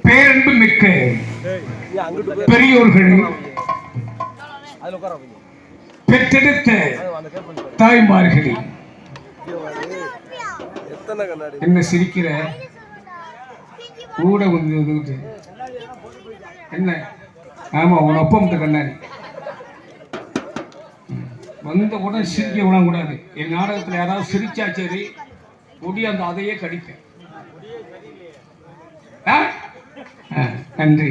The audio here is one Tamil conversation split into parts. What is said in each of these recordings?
பேரன்பு மிக்க பெரியோர்கள், பெற்றெடுத்த தாய்மார்களே, என்ன சிரிக்கிற கூட வந்து என்ன? ஆமா, உன் ஒப்பம் கண்ணாடி வந்த உடனே சிரிக்க விடக்கூடாது. என் நாடகத்தில் யாராவது சிரிச்சா சரி, முடியாத அதையே கடிப்பேன். நன்றி.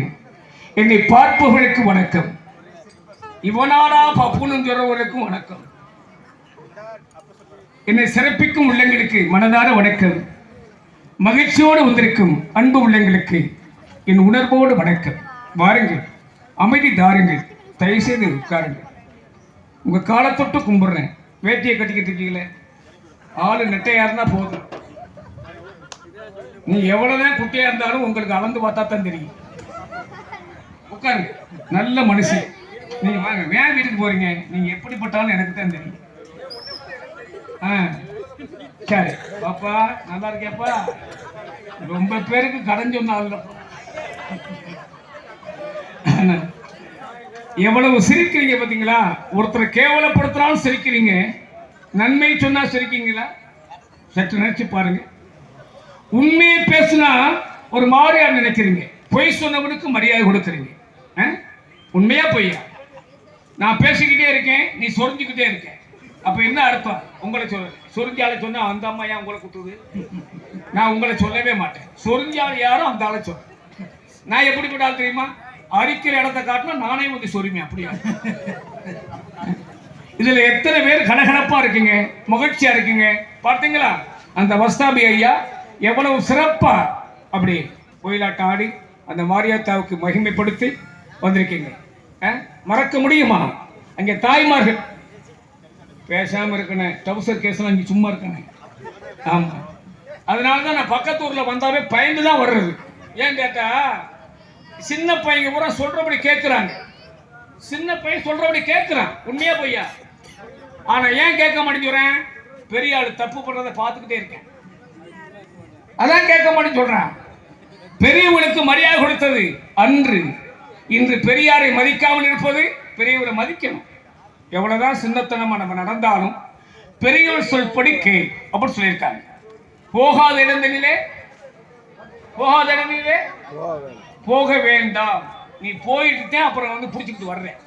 என்னை பார்ப்பவர்களுக்கு வணக்கம், இவனாடா பப்புன்னு சொல்றவர்களுக்கும் வணக்கம், என்னை சிறப்பிக்கும் உள்ளங்களுக்கு மனதார வணக்கம், மகிழ்ச்சியோடு வந்திருக்கும் அன்பு உள்ளங்களுக்கு என் உணர்வோடு வணக்கம். வாருங்கள், அமைதி தாருங்கள், தயவு செய்து உட்காருங்கள். உங்க காலை தொட்டு கும்பிடுறேன். வேட்டியை கட்டிக்கிட்டு இருக்கீங்களே, ஆளு நெட்டையா இருந்தா போதும். நீ எவ்வளவுதான் குட்டியா இருந்தாலும் உங்களுக்கு அளந்து பார்த்தா தான் தெரியும். உட்காருங்க, நல்ல மனுஷன். நீங்க வாங்க, வேன் வீட்டுக்கு போறீங்க, நீங்க எப்படிப்பட்டாலும் எனக்கு தான் தெரியும். சரி பாப்பா, நல்லா இருக்கியாப்பா? ரொம்ப பேருக்கு கடன் சொன்னால எவ்வளவு சிரிக்கிறீங்க பாத்தீங்களா? ஒருத்தரை கேவலப்படுத்தினாலும் சிரிக்கிறீங்க, நன்மை சொன்னா சிரிக்கிறீங்களா? சற்று நினைச்சு பாருங்க. உண்மையை பேசுனா ஒரு மாதிரியா நினைக்கிறீங்க, பொய் சொன்னவனுக்கு மரியாதை கொடுக்குறீங்க. உண்மையா பொய்யா? நான் பேசிக்கிட்டே இருக்கேன், நீ சொரிஞ்சுக்கிட்டே இருக்க, அப்ப என்ன அர்த்தம்? உங்களை சொரிஞ்சால சொன்னா அந்த அம்மா ஏன் உங்களை குத்துது? நான் உங்களை சொல்லவே மாட்டேன். சொரிஞ்சால யாரும் அந்த ஆளை சொல்ல. நான் எப்படிப்பட்ட ஆள் தெரியுமா? அரிக்கிற இடத்தை காட்டினா நானே வந்து சொரிமே. அப்படியா? இதுல எத்தனை பேர் கனகனப்பா இருக்கீங்க, மகிழ்ச்சியா இருக்கீங்க பார்த்தீங்களா? அந்த வஸ்தாபி ஐயா எவ்வளவு சிறப்பா அப்படி கோயிலாட்டம் ஆடி அந்த மாரியாத்தாவுக்கு மகிமைப்படுத்தி வந்திருக்கீங்க. மறக்க முடியுமா? அங்கே தாய்மார்கள் பேசாம இருக்கணும், டவுசர் கேஸ்லாம் இங்கே சும்மா இருக்கணும். ஆமா, அதனாலதான் நான் பக்கத்து ஊர்ல வந்தாவே பயந்து தான் வர்றது. ஏன் கேட்டா, சின்ன பையங்க பூரா சொல்றபடி கேட்கிறாங்க. சின்ன பையன் சொல்றபடி கேட்கிறான், உண்மையா பொய்யா? ஆனா ஏன் கேட்க மாட்டேங்கிறேன்? பெரிய ஆளு தப்பு பண்றதை பார்த்துக்கிட்டே இருக்கேன், அதான் கேட்க மாட்டேன்னு சொல்றான். பெரியவனுக்கு மரியாதை கொடுத்தது அன்று. இன்று பெரியாரை மதிக்காமல் இருப்பது பெரியவரை மதிக்கணும். எவ்வளவுதான் சின்னத்தனமா நம்ம நடந்தாலும் பெரியவர் சொல் படிக்கை அப்படின்னு சொல்லியிருக்காங்க. போகாத இடங்களிலே போக வேண்டாம். நீ போயிட்டு அப்புறம் வந்து பிடிச்சிக்கிட்டு வர்றேன்,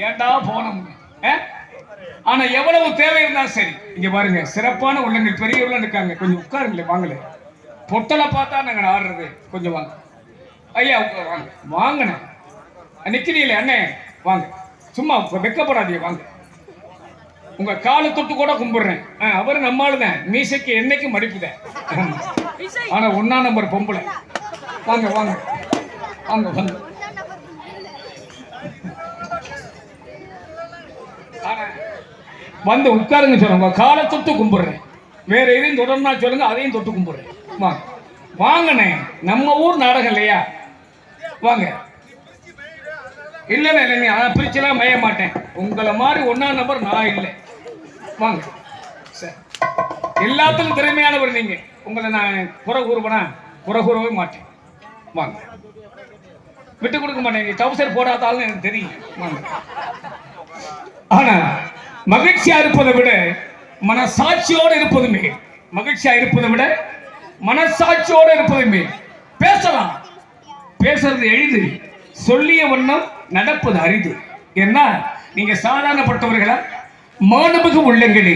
ஏண்டா போனோம். ஆனா எவ்வளவு தேவை இருந்தாலும் சரி. இங்க பாருங்க, சிறப்பான உள்ளங்கள் பெரியவர்கள் இருக்காங்க. கொஞ்சம் உட்காருங்களே, வாங்கல. பொட்டலை பார்த்தா நாங்க ஆடுறது. கொஞ்சம் வாங்க ஐயா, வாங்க வாங்கண்ணே. நிக்கிறீங்களே அண்ணே, வாங்க. சும்மா வெக்கப்படாதீங்க, வாங்க. உங்க காலை தொட்டு கூட கும்பிடுறேன். அவரு நம்மளுதான், மீசைக்கு என்னைக்கும் மடிப்புதான். ஆனா 1ஆம் நம்பர் பொம்பளை. வாங்க வாங்க வாங்க வாங்க. வந்து உட்காருங்க சொல்லுங்க. காலை தொட்டு கும்பிடுறேன். வேற எதையும் தொடர்னா சொல்லுங்க, அதையும் தொட்டு கும்பிடுறேன். வாங்க வாங்கண்ணே, நம்ம ஊர் நாடகம் இல்லையா? வாங்க. இல்லைண்ணே இல்லைங்க, அதை பிரிச்செல்லாம் மேய மாட்டேன். உங்களை மாதிரி 1ஆம் நம்பர் நான் இல்லை. வாங்க சார், எல்லாத்துக்கும் திறமையானவர் நீங்க. உங்களை நான் குறை கூறுவேனா? குறை கூறவே மாட்டேன். வாங்க, விட்டு கொடுக்க மாட்டேன். டவுசர் போடாதாலும் எனக்கு தெரியும். வாங்க. ஆனா மகிழ்ச்சியா இருப்பதை விட மனசாட்சியோடு இருப்பதுமே, மகிழ்ச்சியா இருப்பதை விட மனசாட்சியோடு இருப்பதுமே. பேசலாம், பேசுறது எளிது, சொல்லிய வண்ணம் நடப்பது அரிது. ஏன்னா நீங்க சாதாரணப்பட்டவர்களா? மாண்புமிகு உள்ளங்களே,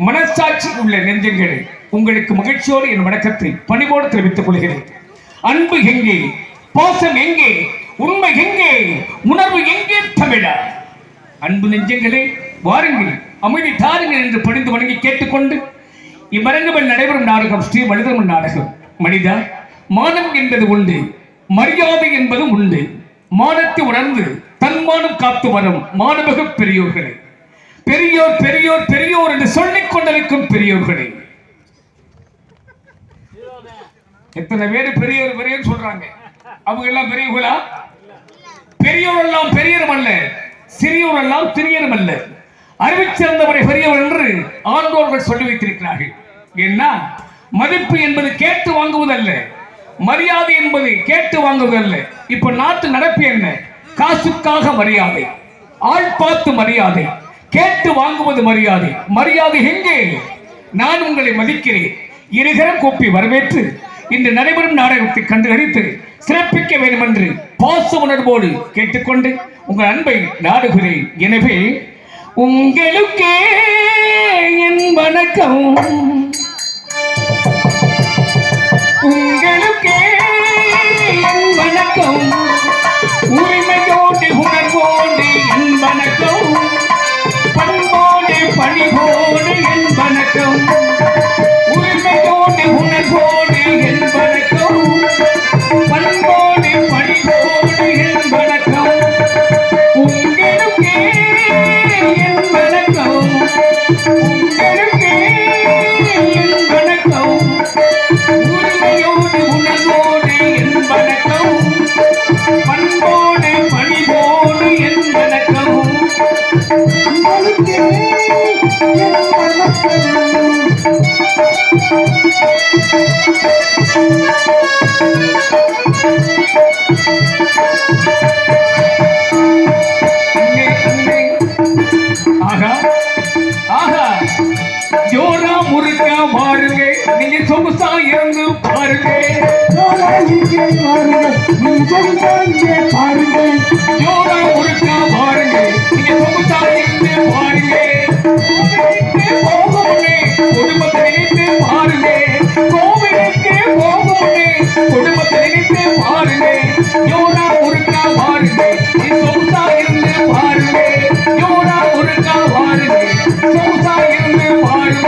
மனசாட்சி உள்ள நெஞ்சங்களே, உங்களுக்கு மகிழ்ச்சியோடு என் வணக்கத்தை பணிவோடு தெரிவித்துக் கொள்கிறேன். அன்பு எங்கே, பாசம் எங்கே, உண்மை எங்கே, உணர்வு எங்கே தமிழா? அன்பு நெஞ்சங்களே, வாருங்கள், அமைதி தாருங்கள் என்று பணிந்து வணங்கி கேட்டுக்கொண்டு இம்மரங்கவில் நடைபெறும் நாடகம் ஸ்ரீ வலிதர்மன் நாடகம். மனிதா, மானம் என்பது உண்டு, மரியாதை என்பதும் உண்டு. மானத்தை உணர்ந்து தன்மானம் காத்து வரும் மாணவக பெரியோர்களே, பெரியோர் பெரியோர் பெரியோர் என்று சொல்லிக் கொண்டிருக்கும் பெரியோர்களே. எத்தனை பேர் பெரியோர் பெரியோர் சொல்றாங்க? அவங்க எல்லாம் பெரியவர்களா? பெரியோர் எல்லாம் பெரியரும் அல்ல, சிறியோர் எல்லாம் சிறியரும் அல்ல. அறிவிச்சிருந்தவரை பெரியவர் என்று ஆண்டோர்கள் சொல்லி வைத்திருக்கிறார்கள். என்ன மதிப்பு என்பது கேட்டு வாங்குவதல்ல, மரியாதை என்பது கேட்டு வாங்குவதல்ல. இப்ப நாட்டு நடப்பு என்ன? காசுக்காக மரியாதை, ஆள் பார்த்து மரியாதை, கேட்டு வாங்குவது மரியாதை. மரியாதை எங்கே? நான் உங்களை மதிக்கிறேன், இருகரம் கூப்பி வரவேற்று இன்று நடைபெறும் நாடகத்தை கண்டுகளித்து சிறப்பிக்க வேண்டும் என்று பாச உணர்வோடு கேட்டுக்கொண்டு உங்கள் அன்பை நாடுகிறேன். எனவே உங்களுக்கே என் வணக்கம், உங்களுக்கே என் வணக்கம், உரிமையோடு உணர்வோடு என் வணக்கம், பண்போடு பணிவோடு என் வணக்கம், உரிமையோடு உணர்வோடு என் வணக்கம், பண்போடு பணிவோடு என் வணக்கம். உங்களுக்கே என் பாருங்க, நீங்க சொகுசா இருந்து பாருங்க. ஜோரா ஒருக்கா பாருங்க, நீங்க சொகுசா இருந்து பாருங்க. போகுமுன்னே குடும்பத்தை நினைத்து பாருங்க. கோவிலுக்கு போகுமுன்னே குடும்பத்தை நினைத்து பாருங்க. ஜோரா ஒருக்கா பாருங்க, நீ சொகுசா இருந்து பாருங்க. ஜோரா ஒருக்கா பாருங்க, சொகுசா இருந்து பாருங்க.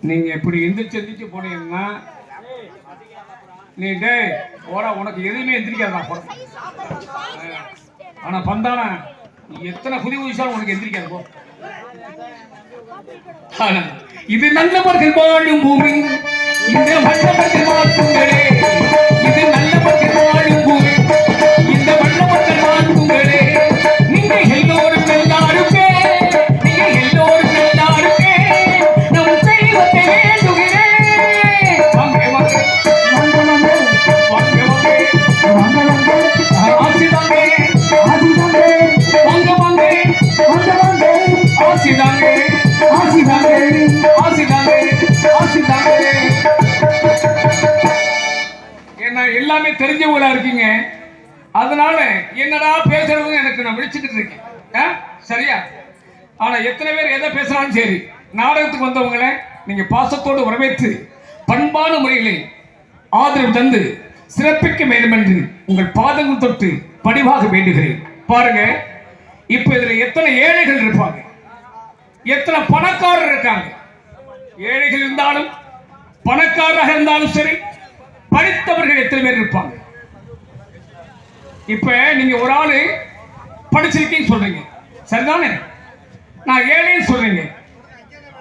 நீங்க எப்படி எந்திரிச்சு போனீங்கன்னா நீ டே ஓடா, உனக்கு எதுவுமே எந்திரிக்காதா. ஆனா பந்தானா நீ எத்தனை புதி புதுசாலும் உனக்கு எந்திரிக்காது போ. இது நல்லவர்கள் வாழும் பூமி, இந்த வல்லவர்கள் வாழ்த்துங்களே. இது நல்லவர்கள் வாழும் பூமி, இந்த வல்லவர்கள் வாழ்த்துங்களே. நீங்க எல்லோரும் எல்லாருக்கே, நீங்க எல்லோரும் எல்லாருக்கே நம் தெய்வத்தை வேண்டுகிறேன். வாங்க வாங்க வாங்க வாங்க ஆசிதாங்க வாங்க வாங்க ஆசிதாங்க ஆசிதாங்க ஆசிதாங்க ஆசிதாங்க. என்ன எல்லாமே தெரிஞ்சவங்களா இருக்கீங்க, அதனால என்னடா பேசுறதுன்னு எனக்கு நான் விழிச்சுக்கிட்டு இருக்கேன். சரியா? ஆனா எத்தனை பேர் எதை பேசுறாலும் சரி, நாடகத்துக்கு வந்தவங்களை நீங்க பாசத்தோடு வரவேற்று பண்பான முறையிலே ஆதரவு தந்து சிறப்பிக்க வேண்டும் என்று உங்கள் பாதங்கள் தொட்டு பணிவாக வேண்டுகிறேன். பாருங்க, இப்ப இதுல எத்தனை ஏழைகள் இருப்பாங்க, எத்தனை பணக்காரர் இருக்காங்க. ஏழைகள் இருந்தாலும் பணக்காரராக இருந்தாலும் சரி, படித்தவர்கள் எத்தனை பேர் இருப்பாங்க. இப்ப நீங்க ஒரு ஆளு படிச்சிருக்கீங்க சொல்றீங்க, சரிதானே? நான் ஏழைன்னு சொல்றீங்க.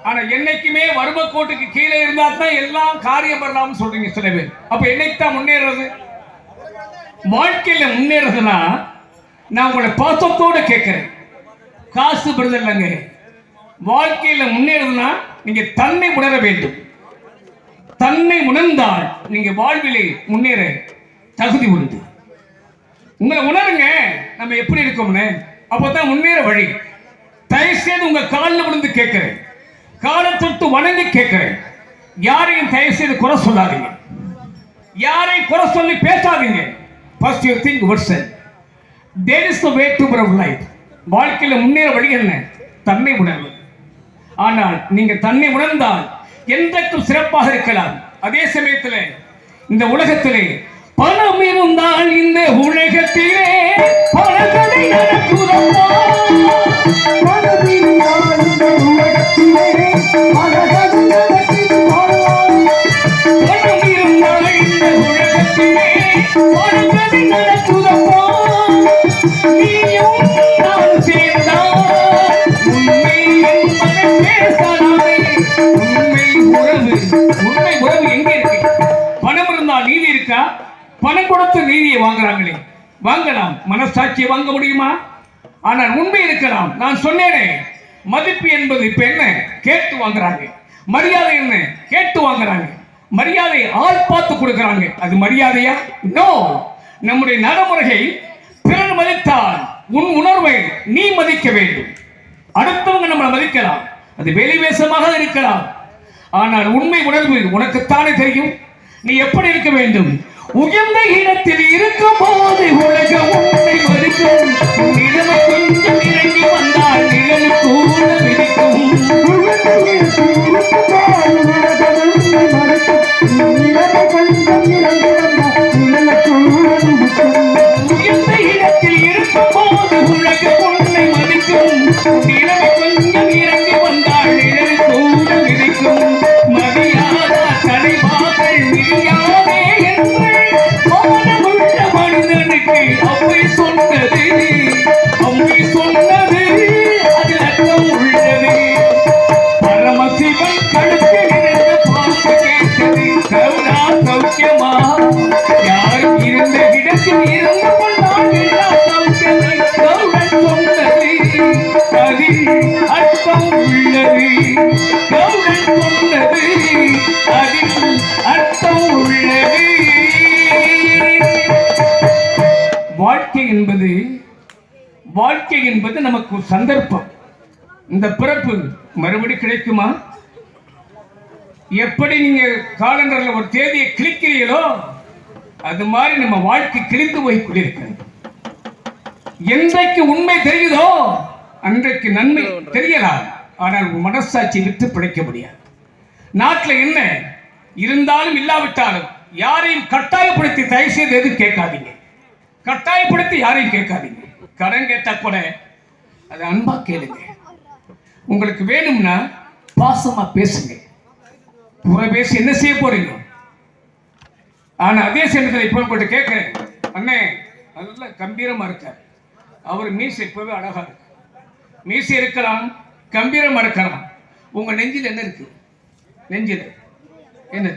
ஆனா என்னைக்குமே வறுமை கோட்டுக்கு கீழே இருந்தா தான் எல்லாம் காரியம் பண்ணலாம்னு சொல்றீங்க சில பேர். அப்ப என்னைக்கு தான் முன்னேறது? வாழ்க்கையில முன்னேறதுன்னா நான் உங்களை பாசத்தோட கேட்கிறேன், காசு பெறுதல்லங்க. வாழ்க்கையில முன்னேறதுன்னா நீங்க தன்னை உணர வேண்டும். தன்னை உணர்ந்தால் நீங்க வாழ்விலே முன்னேற தகுதி உண்டு. உங்களை உணருங்க, நம்ம எப்படி இருக்கோம்னு, அப்பதான் முன்னேற வழி. தயவு செய்து உங்க காலில் விழுந்து கேட்கிறேன், காலை தொட்டு வணங்கி கேட்கிறேன். யாரையும் தயவு செய்து குறை சொல்லாதீங்க, யாரையும் குறை சொல்லி பேசாதீங்க. First you think yourself. There is the way to improve life. வாழ்க்கையில முன்னேற வழி என்ன? தன்னை உணர்வு. ஆனால் நீங்க தன்னை உணர்ந்தால் என்றைக்கும் சிறப்பாக இருக்கலாம். அதே சமயத்தில் இந்த உலகத்திலே பணம் இருந்தால் இந்த உலகத்திலே பணத்தை நடக்குதம்மா. பணம் இருந்தால் இந்த உலகத்திலே பணத்தை நடக்குதம்மா. பணம் இருந்தால் இந்த உலகத்திலே பணத்தை நடக்குதம்மா. நீயும் நான் சேர்ந்தால் உண்மை என்பதை பேசலாமே. உண்மை உறவு எங்க இருக்கு? பணம் இருந்தால் நீதி இருக்கா? பணம் கொடுத்து நீதியை வாங்குறாங்களே, வாங்கலாம். மனசாட்சியை வாங்க முடியுமா? ஆனால் உண்மை இருக்கலாம். நான் சொன்னேனே, மதிப்பு என்பது இப்ப என்ன? கேட்டு வாங்குறாங்க. மரியாதை என்ன? கேட்டு வாங்குறாங்க. மரியாதை ஆள் பார்த்து கொடுக்கறாங்க. அது மரியாதையா? நோ. நம்முடைய நடைமுறையை பிறர் மதித்தால் உன் உணர்வை நீ மதிக்க வேண்டும். அடுத்தவங்க நம்மளை மதிக்கலாம், அது வெளிவேசமாக இருக்கலாம். ஆனால் உண்மை உணர்வு உனக்குத்தானே தெரியும். நீ எப்படி இருக்க வேண்டும்? உயர்ந்த இடத்தில் இருக்கும் போது உலகம் உன்னை மதிக்கும். நிலைமை கொஞ்சம் இறங்கி வந்தால் நிழல் கூட விதிக்கும். உயர்ந்த இடத்தில் இருக்கும் போது உலகம் உன்னை மதிக்கும். நிலைமை கொஞ்சம் இறங்கி வந்தால் நிழல் கூட விதிக்கும். மதியாதா தலைவாகள் மிதியாதே என்று மானமுள்ள மனிதனுக்கு அவை சொன்னது, அவை சொன்னது அதில் அர்த்தம் உள்ளது. பரமசிவன் கழுத்தில் இருந்து பார்த்து கேட்டது, கருணா சௌக்கியமா? யார் இருந்த இடத்தில் இருந்து கொண்டால் எல்லா சௌக்கியத்தை கருணன் சொன்னது. அதில் வாழ்க்கை என்பது நமக்கு ஒரு சந்தர்ப்பம். இந்த பிறப்பு மறுபடி கிடைக்குமா? எப்படி நீங்க காலண்டர்ல ஒரு தேதியை கிழிக்கிறீங்களோ அது மாதிரி நம்ம வாழ்க்கை கிழிந்து போய் கொண்டிருக்கிறது. என்றைக்கு உண்மை தெரியுதோ அன்றைக்கு நன்மை தெரியலாம். ஆனால் மனசாட்சி விட்டு பிழைக்க முடியாது. நாட்டில் என்ன இருந்தாலும் இல்லாவிட்டாலும் யாரையும் கட்டாயப்படுத்தி தயவு செய்து எதுவும் கேட்காதீங்க. கட்டாயப்படுத்தி யாரையும் கேட்காதீங்க. கடன் கேட்டா கூட அது அன்பா கேளுங்க. உங்களுக்கு வேணும்னா பாசமா பேசுங்க. புற பேசி என்ன செய்ய போறீங்க? ஆனா அதே சமயத்தில் இப்போ உங்கள்கிட்ட கேட்கிறேன், அண்ணே நல்ல கம்பீரமா இருக்கார், அவர் மீசை இப்பவே அழகா இருக்கு. மீசை இருக்கலாம், கம்பீரமா இருக்கலாம். உங்க நெஞ்சில் என்ன இருக்கு? நெஞ்சில் என்ன?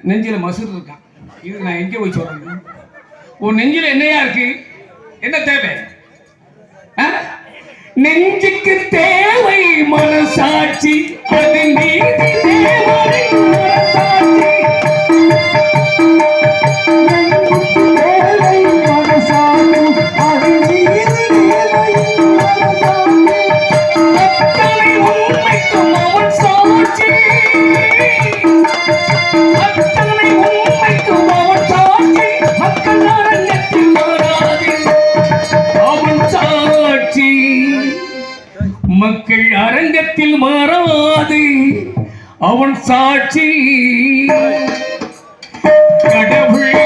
நெஞ்சில் மசூர் இருக்கான். இது நான் எங்கே போய் சொல்றேன்? உன் நெஞ்சில் என்னையா இருக்கு? என்ன தேவை? நெஞ்சுக்கு தேவை மனசாட்சி, அது நீதி தேவை மனசாட்சி. மக்கள் அரங்கத்தில் மாறாது அவன் சாட்சி. கடவுளே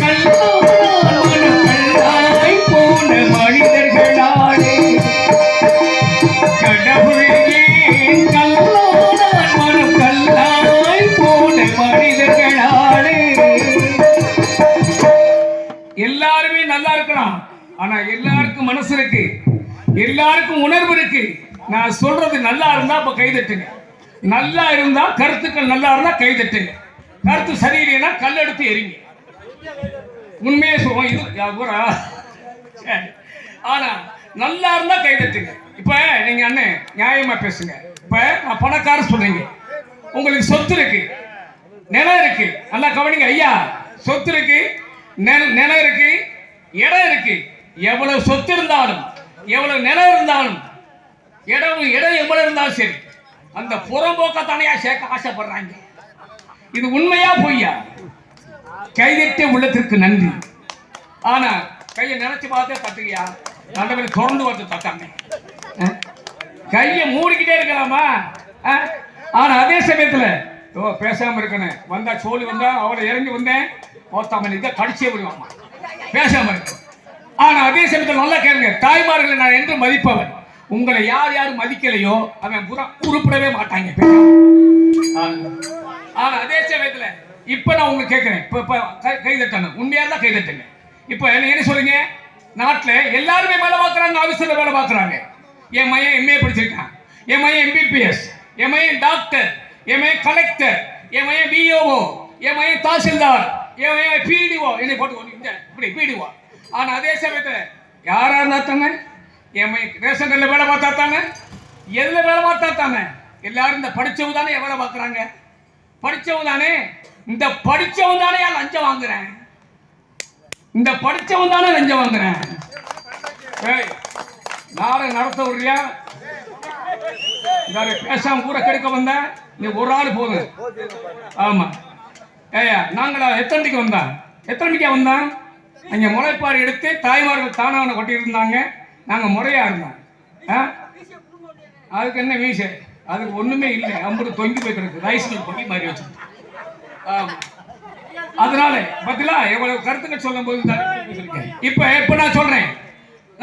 கல்லாய் போன மனிதர்களாலே, கடவுளே கல்லாய் போன மனிதர்களாலே. எல்லாருமே நல்லா இருக்கலாம், ஆனா எல்லாருக்கும் மனசு இருக்கு, எல்லாருக்கும் உணர்வு இருக்கு. நான் சொல்றது நல்லா இருந்தா அப்ப கைதட்டுங்க, நல்லா இருந்தா கருத்துக்கள் நல்லா இருந்தா கைதட்டுங்க, கருத்து சரியில்லைன்னா கல் எடுத்து எறிங்க. உண்மையே சொல்லுவோம் இது. ஆனா நல்லா இருந்தா கைதட்டுங்க. இப்ப நீங்க அண்ணன் நியாயமா பேசுங்க. இப்ப நான் பணக்கார சொல்றீங்க, உங்களுக்கு சொத்து இருக்கு, நிலம் இருக்கு, நல்லா கவனிங்க ஐயா. சொத்து இருக்கு, நிலம் இருக்கு, இடம் இருக்கு. எவ்வளவு சொத்து இருந்தாலும் எவ்வளவு நிலம் இருந்தாலும் இடம் எவ்வளவு இருந்தாலும் சரி, அந்த புறம்போக்கத்தானையா சேர்க்க ஆசைப்படுறாங்க. இது உண்மையா பொய்யா? கைதட்ட உள்ளத்திற்கு நன்றி. ஆனா கையை நினைச்சு பார்த்தே தட்டுக்கியா, நல்ல தொடர்ந்து பார்த்து தட்டாங்க. கையை மூடிக்கிட்டே இருக்கலாமா? ஆனா அதே சமயத்துல பேசாம இருக்கணும். வந்தா சோழி வந்தா அவளை இறங்கி வந்தேன் கடிச்சே விடுவாமா, பேசாம இருக்கு. ஆனா அதே சமயத்தில் நல்லா கேளுங்க, தாய்மார்களை நான் என்று மதிப்பவன். உங்களை யார் யார் மதிக்கலையோ அவன் உருப்படவே மாட்டாங்க. ஆனா அதே சமயத்துல இப்ப நான் உங்களுக்கு கேட்கிறேன், இப்ப கை தட்டணும், உண்மையா தான் கை தட்டுங்க. இப்ப என்ன சொல்றீங்க? நாட்டுல எல்லாருமே வேலை பார்க்கறாங்க, ஆபீஸ்ல வேலை பார்க்கறாங்க. என் மையன் எம்ஏ படிச்சிருக்கான், என் மையன் எம்பிபிஎஸ், என் மையன் டாக்டர், என் மையன் கலெக்டர், என் மையன் பிஓஓ, என் மையன் தாசில்தார், என் மையன் பிடிஓ, என்னை போட்டு இப்படி பிடிஓ. ஆனா அதே சமயத்துல யாரா இருந்தா தானே என் ரேஷன் கடையில் வேலை பார்த்தா தானே, எதுல வேலை பார்த்தா தானே, எல்லாரும் இந்த படிச்சவங்க தானே வேலை பார்க்கறாங்க. படிச்சவங்க தானே, இந்த படிச்சவங்க தானே லஞ்சம் வாங்குறேன், இந்த படிச்சவங்க தானே லஞ்சம் வாங்குறேன். நாடகம் நடத்த விடுறியா? பேசாம கூட கெடுக்க வந்த நீ ஒரு ஆள் போதும். ஆமா ஏயா, நாங்களா எத்தனை மணிக்கு வந்தான்? எத்தனை மணிக்கா வந்தான்? அங்கே முளைப்பாறு எடுத்து தாய்மார்கள் தானான கொட்டி இருந்தாங்க, நாங்கள் முறையா இருந்தோம். அதுக்கு என்ன மீசை? அதுக்கு ஒண்ணுமே இல்லை, அம்பது தொங்கி போய் கிடக்கு, ரைஸ்மில் பொங்கி மாதிரி வச்சுருக்கோம். ஆமாம், அதனால பத்திலா எவ்வளவு கருத்துக்கள் சொல்லும் போது இப்ப நான் சொல்றேன்,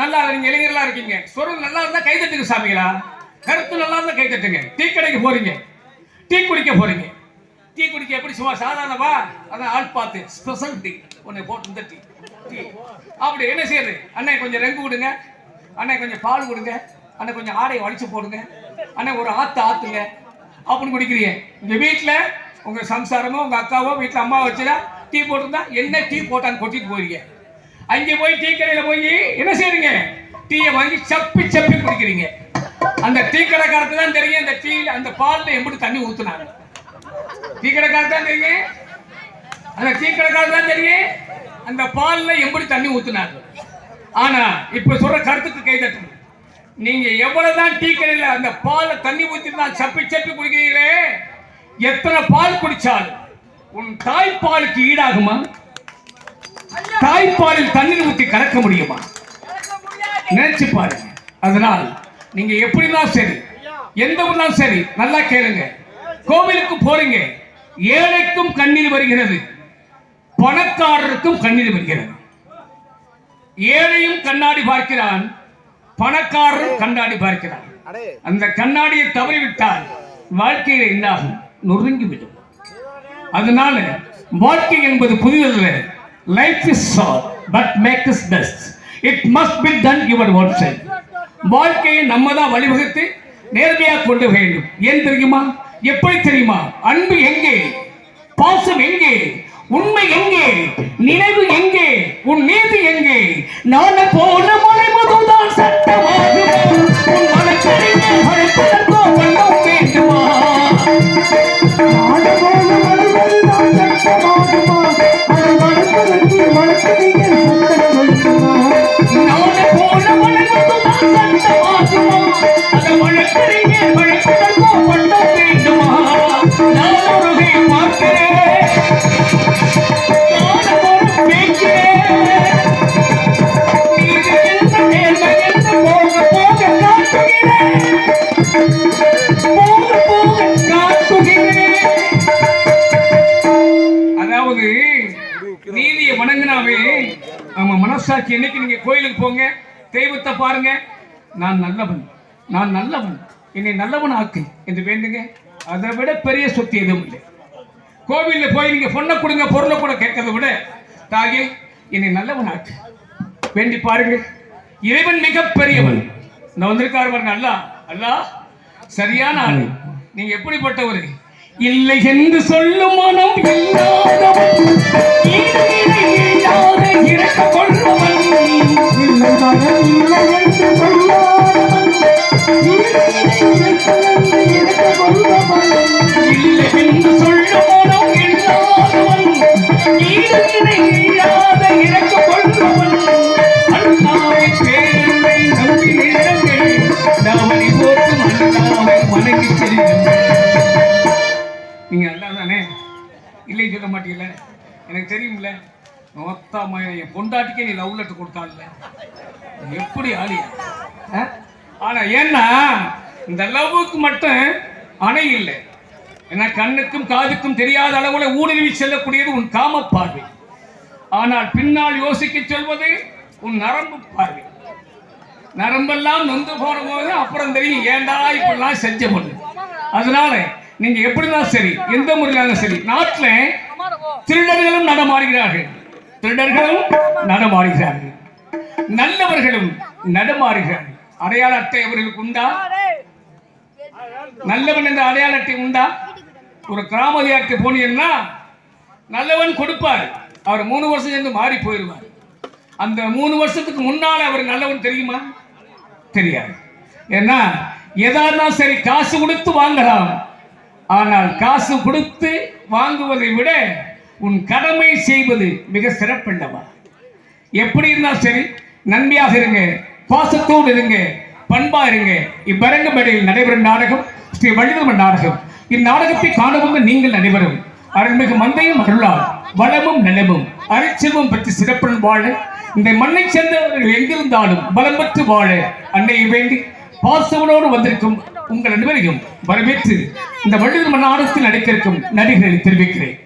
நல்லா நீங்க இளைஞர்களா இருக்கீங்க, சொல்றது நல்லா இருந்தா கைதட்டுங்க சாமிகளா, கருத்து நல்லா இருந்தா கைதட்டுங்க. டீ கடைக்கு போறீங்க, டீ குடிக்க போறீங்க, டீ குடிக்க எப்படி சும்மா சாதாரணவா? அதான் ஆள் பார்த்து ஸ்பெஷல் டீ ஒன்று போட்டு இந்த டீ அப்படி என்ன செய்யுது? அண்ணே கொஞ்சம் ரெங்கு கொடுங்க, அண்ணே கொஞ்சம் பால் கொடுங்க, அண்ணே கொஞ்சம் ஆடையை வலிச்சு போடுங்க, அண்ணே ஒரு ஆத்துங்க அப்படின்னு குடிக்கிறீங்க. உங்க வீட்டுல உங்க சம்சாரமோ உங்க அக்காவோ வீட்டுல அம்மா வச்சுதா டீ போட்டிருந்தா என்ன டீ போட்டான்னு கொட்டிட்டு போறீங்க. அங்கே போய் டீ கடையில போய் என்ன செய்றீங்க? டீயை வாங்கி சப்பி குடிக்கிறீங்க. அந்த டீ கடைக்காரத்து தான் தெரியும் அந்த டீ அந்த பால்ல எப்படி தண்ணி ஊத்துனாங்க. டீ கடைக்காரத்து தான் தெரியும், அந்த டீ கடைக்காரத்து தான் தெரியும் அந்த பால்ல எப்படி தண்ணி ஊத்துனாங்க. ஆனா இப்ப சொல்ற கருத்துக்கு கை தட்டணும். நீங்க எவ்வளவுதான் டீ கடையில அந்த பாலை தண்ணி ஊத்தி தான் சப்பி சப்பி குடிக்கிறீங்களே, எத்தனை பால் குடிச்சாலும் உன் தாய்ப்பாலுக்கு ஈடாகுமா? தாய்ப்பாலில் தண்ணீர் ஊற்றி கலக்க முடியுமா? நினைச்சு பாருங்க. அதனால் நீங்க எப்படிதான் சரி, எந்த ஊர்லாம் சரி, நல்லா கேளுங்க. கோவிலுக்கு போறீங்க, ஏழைக்கும் கண்ணீர் வருகிறது, பணக்காரருக்கும் கண்ணீர் வருகிறது. ஏழையும் கண்ணாடி பார்க்கிறான், பணக்காரரும் கண்ணாடி பார்க்கிறான். அந்த கண்ணாடியை தவறிவிட்டால் வாழ்க்கையில என்னாகும்? நொறுங்கிவிடும். அதனால வாழ்க்கை என்பது புதிதல்ல. Life is short, but make us best. It must be done your own side. வாழ்க்கையை நம்ம தான் வழிவகுத்து நேர்மையாக கொண்டு வேண்டும். ஏன் தெரியுமா? எப்படி தெரியுமா? அன்பு எங்கே? பாசம் எங்கே? உண்மை எங்கே? நினைவு எங்கே? உன் நீதி எங்கே? நான் போன மலைமுதுதான் சட்டமாகும். உன் மனக்கரையை வளர்ப்பதற்கோ வண்ணம் வேண்டுமா? நான் போன மலைமுதுதான் சட்டமாகுமா? அதை வளர்ப்பதற்கு வளர்ப்பதற்கு சட்டமாகுமா? நான் போன மலைமுதுதான் சட்டமாகுமா? அதை வளர்ப்பதற்கு வளர்ப்பதற்கோ வண்ணம் வேண்டுமா? நான் ஒருகை பார்க்கிறேன், நீதியை வணங்கினாவே நம்ம மனசாட்சி. என்னைக்கு நீங்க கோயிலுக்கு போங்க, தெய்வத்தை பாருங்க, நான் நல்லவன், நான் நல்லவன், என்னை நல்லவன் ஆக்கு என்று வேண்டுங்க. அதை விட பெரிய சொத்து எதுவும் இல்லை. கோவிலில் போய் நீங்க பொண்ணை கொடுங்க, பொருளை கூட கேட்கறதை விட தாயே என்னை நல்லவன் ஆக்கு வேண்டி பாருங்க. இறைவன் மிக பெரியவன். நான் வந்திருக்காரு பாருங்க, அல்லா அல்லா சரியான ஆளு. நீங்க எப்படிப்பட்டவர்? இல்லை என்று சொல்லும் மனம் இல்லாதவன், இறக்க கொள்பவன், இல்லை என்று சொல்லும் மனம் இல்லாதவன், இல்லாத இறக்க கொள்பவன், அல்லாவை பேருரை நம்பி நிலங்கள் நாவணி போற்றும் அல்லாவை வணங்கி செல்லுங்கள். நீங்க அல்லா தானே? இல்லை சொல்ல மாட்டீங்கல்ல, எனக்கு தெரியும்ல. மொத்தமா என் பொண்டாட்டிக்கே நீ லவ் லெட்டர் கொடுத்தால, எப்படி ஆளியா? ஆனா ஏன்னா இந்த லவ்வுக்கு மட்டும் அணை இல்லை. ஏன்னா கண்ணுக்கும் காதுக்கும் தெரியாத அளவுல ஊடுருவி செல்லக்கூடியது உன் காம பார்வை. ஆனால் பின்னால் யோசிக்க சொல்வது உன் நரம்பு பார்வை. நரம்பெல்லாம் நொந்து போன போது அப்புறம் தெரியும் ஏண்டா இப்படிலாம் செஞ்ச பொண்ணு. அதனால நீங்க எப்படிதான் சரி, எந்த முறையிலும் சரி, நாட்டில் திருடர்களும் நடமாடுகிறார்கள், திருடர்களும் நடமாடுகிறார்கள், நல்லவர்களும் நடமாடுகிறார்கள். அடையாள அட்டை அவர்களுக்கு உண்டா? நல்லவன் என்ற அடையாள அட்டை உண்டா? ஒரு கிராமதியாருக்கு போனீங்கன்னா நல்லவன் கொடுப்பார், அவர் 3 வருஷம் சேர்ந்து மாறி போயிடுவார். அந்த 3 வருஷத்துக்கு முன்னால அவர் நல்லவன் தெரியுமா? தெரியாது. ஏன்னா எதா சரி காசு கொடுத்து வாங்கலாம், ஆனால் காசு கொடுத்து வாங்குவதை விட உன் கடமை செய்வது மிக சிறப்புள்ளவா. எப்படி இருந்தால் சரி, நன்மையாக இருங்க, பாசத்தோடு இருங்க, பண்பா இருங்க. இப்பரங்க மேடையில் நடைபெறும் நாடகம் ஸ்ரீ வள்ளிதர்மன் நாடகம். இந்நாடகத்தை காணவங்க நீங்கள் அனைவரும் அருள்மிகு மந்தையும் அருளால் வளமும் நலமும் அரிச்சமும் பற்றி சிறப்புடன் வாழ, இந்த மண்ணை சேர்ந்தவர்கள் எங்கிருந்தாலும் பலம் பெற்று வாழ அன்னையை வேண்டி பாசவனோடு வந்திருக்கும் உங்கள் அனைவரையும் வரவேற்று இந்த வள்ளிதர்மன் நாடகத்தில் நடித்திருக்கும் நடிகர்களை தெரிவிக்கிறேன்.